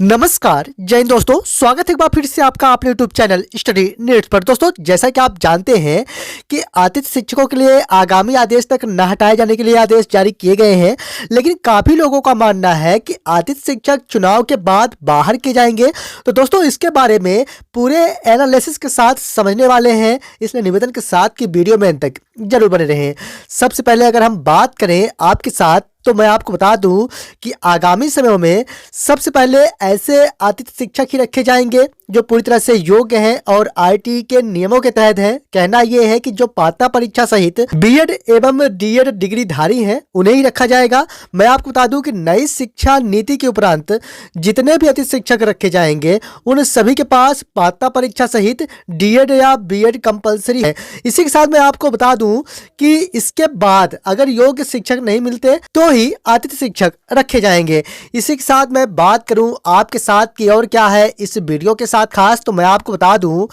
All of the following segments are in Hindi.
नमस्कार जय हिंद दोस्तों, स्वागत है एक बार फिर से आपका अपने यूट्यूब चैनल स्टडी नीड्स पर। दोस्तों, जैसा कि आप जानते हैं कि अतिथि शिक्षकों के लिए आगामी आदेश तक न हटाए जाने के लिए आदेश जारी किए गए हैं, लेकिन काफ़ी लोगों का मानना है कि अतिथि शिक्षक चुनाव के बाद बाहर किए जाएंगे। तो दोस्तों, इसके बारे में पूरे एनालिसिस के साथ समझने वाले हैं, इसलिए निवेदन के साथ कि वीडियो में अंत तक जरूर बने रहें। सबसे पहले अगर हम बात करें आपके साथ, तो मैं आपको बता दूं कि आगामी समयों में सबसे पहले ऐसे अतिथि शिक्षक ही रखे जाएंगे जो पूरी तरह से योग्य हैं और आईटी के नियमों के तहत हैं। कहना यह है कि जो पात्रता परीक्षा सहित बीएड एवं डीएड डिग्री धारी हैं उन्हें ही रखा जाएगा। मैं आपको बता दूं कि नई शिक्षा नीति के उपरांत जितने भी अतिथि शिक्षक रखे जाएंगे उन सभी के पास पात्रता परीक्षा सहित डीएड या बीएड कंपलसरी है। इसी के साथ मैं आपको बता दूं कि इसके बाद अगर योग्य शिक्षक नहीं मिलते तो ही अतिथि शिक्षक रखे जाएंगे। इसी के साथ मैं बात करूं आपके साथ की और क्या है इस वीडियो के साथ खास, तो मैं आपको बता दूं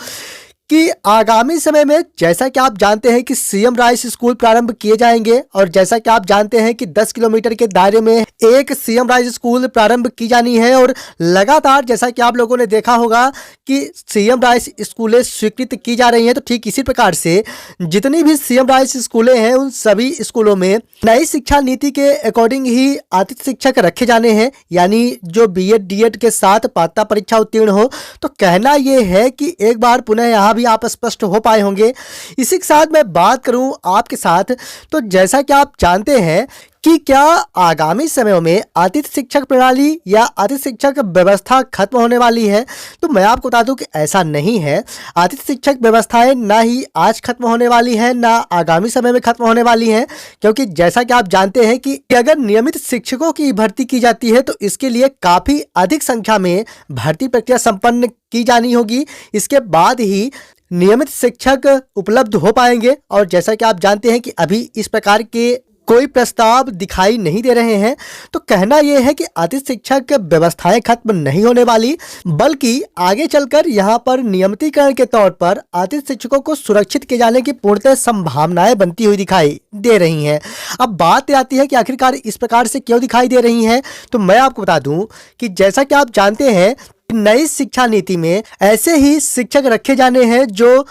कि आगामी समय में जैसा कि आप जानते हैं कि सीएम राइस स्कूल प्रारंभ किए जाएंगे और जैसा कि आप जानते हैं कि 10 किलोमीटर के दायरे में एक सीएम राइस स्कूल प्रारंभ की जानी है और लगातार जैसा कि आप लोगों ने देखा होगा कि सीएम राइस स्कूलें स्वीकृत की जा रही हैं। तो ठीक इसी प्रकार से जितनी भी सीएम राइस स्कूलें हैं उन सभी स्कूलों में नई शिक्षा नीति के अकॉर्डिंग ही अतिथि शिक्षक रखे जाने हैं, यानी जो बीएड डीएड के साथ पात्रता परीक्षा उत्तीर्ण हो। तो कहना यह है कि एक बार पुनः यहाँ भी आप स्पष्ट हो पाए होंगे। इसी के साथ मैं बात करूं आपके साथ, तो जैसा कि आप जानते हैं कि क्या आगामी समयों में अतिथि शिक्षक प्रणाली या अतिथि शिक्षक व्यवस्था खत्म होने वाली है, तो मैं आपको बता दूं कि ऐसा नहीं है। अतिथि शिक्षक व्यवस्थाएं ना ही आज खत्म होने वाली है ना आगामी समय में खत्म होने वाली है, क्योंकि जैसा कि आप जानते हैं कि अगर नियमित शिक्षकों की भर्ती की जाती है तो इसके लिए काफ़ी अधिक संख्या में भर्ती प्रक्रिया संपन्न की जानी होगी। इसके बाद ही नियमित शिक्षक उपलब्ध हो पाएंगे और जैसा कि आप जानते हैं कि अभी इस प्रकार के कोई प्रस्ताव दिखाई नहीं दे रहे हैं। तो कहना यह है कि अतिथि शिक्षक व्यवस्थाएं खत्म नहीं होने वाली, बल्कि आगे चलकर यहां पर नियमितीकरण के तौर पर अतिथि शिक्षकों को सुरक्षित किए जाने की पूर्णतः संभावनाएं बनती हुई दिखाई दे रही हैं। अब बात आती है कि आखिरकार इस प्रकार से क्यों दिखाई दे रही हैं, तो मैं आपको बता दूं कि जैसा कि आप जानते हैं नई शिक्षा नीति में ऐसे ही शिक्षक रखे जाने हैं जो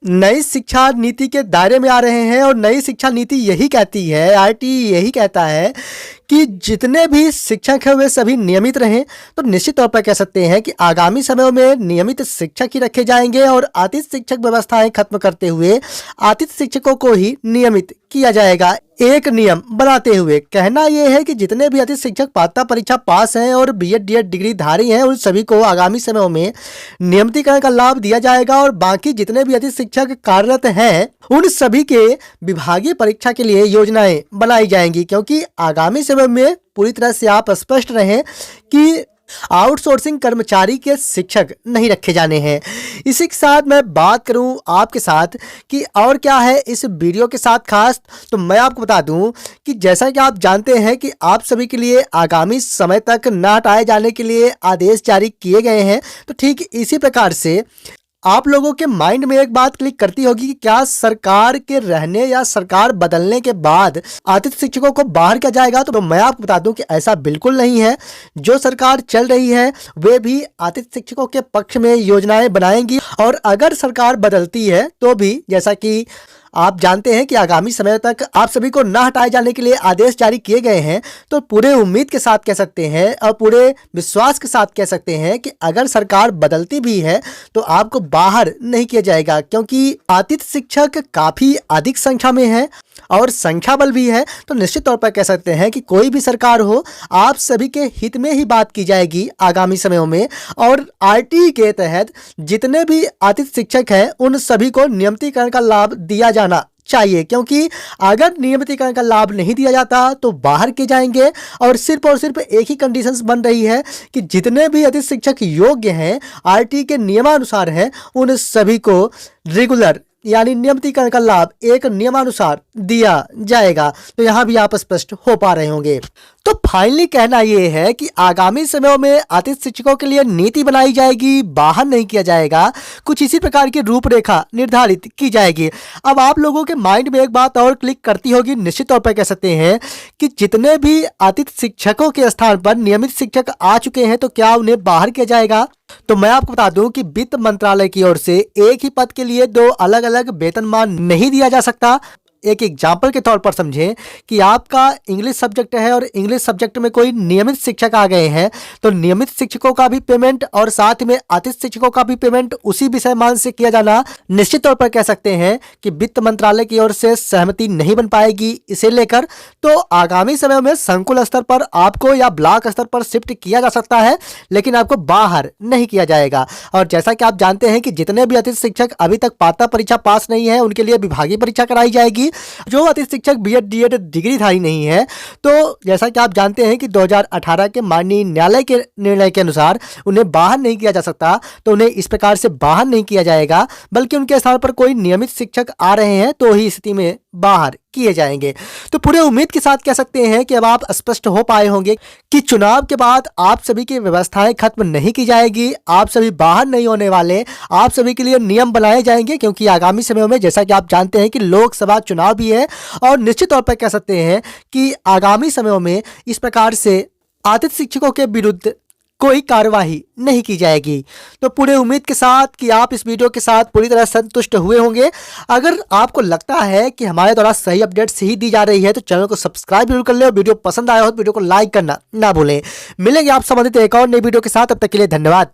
नई शिक्षा नीति के दायरे में आ रहे हैं और नई शिक्षा नीति यही कहती है, आरटी यही कहता है कि जितने भी शिक्षक हैं वे सभी नियमित रहें। तो निश्चित तौर पर कह सकते हैं कि आगामी समयों में नियमित शिक्षक ही रखे जाएंगे और अतिथि शिक्षक व्यवस्थाएं खत्म करते हुए अतिथि शिक्षकों को ही नियमित किया जाएगा, एक नियम बनाते हुए। कहना यह है कि जितने भी अतिथि शिक्षक पात्रता परीक्षा पास हैं और बीएड डीएड डिग्री धारी हैं उन सभी को आगामी समयों में नियमितीकरण का लाभ दिया जाएगा और बाकी जितने भी अतिथि शिक्षक कार्यरत हैं उन सभी के विभागीय परीक्षा के लिए योजनाएं बनाई जाएंगी, क्योंकि आगामी समय में पूरी तरह से आप स्पष्ट रहें कि आउटसोर्सिंग कर्मचारी के शिक्षक नहीं रखे जाने हैं। इसी के साथ मैं बात करूं आपके साथ कि और क्या है इस वीडियो के साथ खास, तो मैं आपको बता दूं कि जैसा कि आप जानते हैं कि आप सभी के लिए आगामी समय तक न हटाए जाने के लिए आदेश जारी किए गए हैं। तो ठीक इसी प्रकार से आप लोगों के माइंड में एक बात क्लिक करती होगी कि क्या सरकार के रहने या सरकार बदलने के बाद अतिथि शिक्षकों को बाहर किया जाएगा, तो मैं आपको बता दूं कि ऐसा बिल्कुल नहीं है। जो सरकार चल रही है वे भी अतिथि शिक्षकों के पक्ष में योजनाएं बनाएंगी और अगर सरकार बदलती है तो भी जैसा कि आप जानते हैं कि आगामी समय तक आप सभी को न हटाए जाने के लिए आदेश जारी किए गए हैं। तो पूरे उम्मीद के साथ कह सकते हैं और पूरे विश्वास के साथ कह सकते हैं कि अगर सरकार बदलती भी है तो आपको बाहर नहीं किया जाएगा, क्योंकि अतिथि शिक्षक काफ़ी अधिक संख्या में है और संख्या बल भी है। तो निश्चित तौर पर कह सकते हैं कि कोई भी सरकार हो आप सभी के हित में ही बात की जाएगी आगामी समयों में और आरटी के तहत जितने भी अतिथि शिक्षक हैं उन सभी को नियमितीकरण का लाभ दिया जाना चाहिए, क्योंकि अगर नियमितीकरण का लाभ नहीं दिया जाता तो बाहर किए जाएंगे। और सिर्फ एक ही कंडीशंस बन रही है कि जितने भी अतिथि शिक्षक योग्य हैं आरटी के नियमानुसार हैं उन सभी को रेगुलर यानी नियमितीकरण का लाभ एक नियमानुसार दिया जाएगा। तो यहाँ भी आप स्पष्ट हो पा रहे होंगे। तो फाइनली कहना यह है कि आगामी समयों में अतिथि शिक्षकों के लिए नीति बनाई जाएगी, बाहर नहीं किया जाएगा। कुछ इसी प्रकार की रूपरेखा निर्धारित की जाएगी। अब आप लोगों के माइंड में एक बात और क्लिक करती होगी, निश्चित तौर पर कह सकते हैं कि जितने भी अतिथि शिक्षकों के स्थान पर नियमित शिक्षक आ चुके हैं तो क्या उन्हें बाहर किया जाएगा? तो मैं आपको बता दूं कि वित्त मंत्रालय की ओर से एक ही पद के लिए दो अलग अलग वेतनमान नहीं दिया जा सकता। एक एग्जाम्पल के तौर पर समझें कि आपका इंग्लिश सब्जेक्ट है और इंग्लिश सब्जेक्ट में कोई नियमित शिक्षक आ गए हैं, तो नियमित शिक्षकों का भी पेमेंट और साथ में अतिथि शिक्षकों का भी पेमेंट उसी विषय मान से किया जाना निश्चित तौर पर कह सकते हैं कि वित्त मंत्रालय की ओर से सहमति नहीं बन पाएगी। इसे लेकर तो आगामी समय में संकुल स्तर पर आपको या ब्लॉक स्तर पर शिफ्ट किया जा सकता है, लेकिन आपको बाहर नहीं किया जाएगा। और जैसा कि आप जानते हैं कि जितने भी अतिथि शिक्षक अभी तक पात्रता परीक्षा पास नहीं है उनके लिए विभागीय परीक्षा कराई जाएगी। जो अतिथि शिक्षक बीएड डीएड डिग्रीधारी नहीं है, तो जैसा कि आप जानते हैं कि 2018 के माननीय न्यायालय के निर्णय के अनुसार उन्हें बाहर नहीं किया जा सकता, तो उन्हें इस प्रकार से बाहर नहीं किया जाएगा, बल्कि उनके स्थान पर कोई नियमित शिक्षक आ रहे हैं तो ही स्थिति में बाहर किए जाएंगे। तो पूरे उम्मीद के साथ कह सकते हैं कि अब आप स्पष्ट हो पाए होंगे कि चुनाव के बाद आप सभी की व्यवस्थाएं खत्म नहीं की जाएगी, आप सभी बाहर नहीं होने वाले, आप सभी के लिए नियम बनाए जाएंगे, क्योंकि आगामी समय में जैसा कि आप जानते हैं कि लोकसभा चुनाव भी है और निश्चित तौर पर कह सकते हैं कि आगामी समयों में इस प्रकार से अतिथि शिक्षकों के विरुद्ध कोई कार्यवाही नहीं की जाएगी। तो पूरे उम्मीद के साथ कि आप इस वीडियो के साथ पूरी तरह संतुष्ट हुए होंगे। अगर आपको लगता है कि हमारे द्वारा सही अपडेट्स ही दी जा रही है तो चैनल को सब्सक्राइब जरूर कर ले और वीडियो पसंद आया हो तो वीडियो को लाइक करना ना भूलें। मिलेंगे आप संबंधित एक और नई वीडियो के साथ, तब तक के लिए धन्यवाद।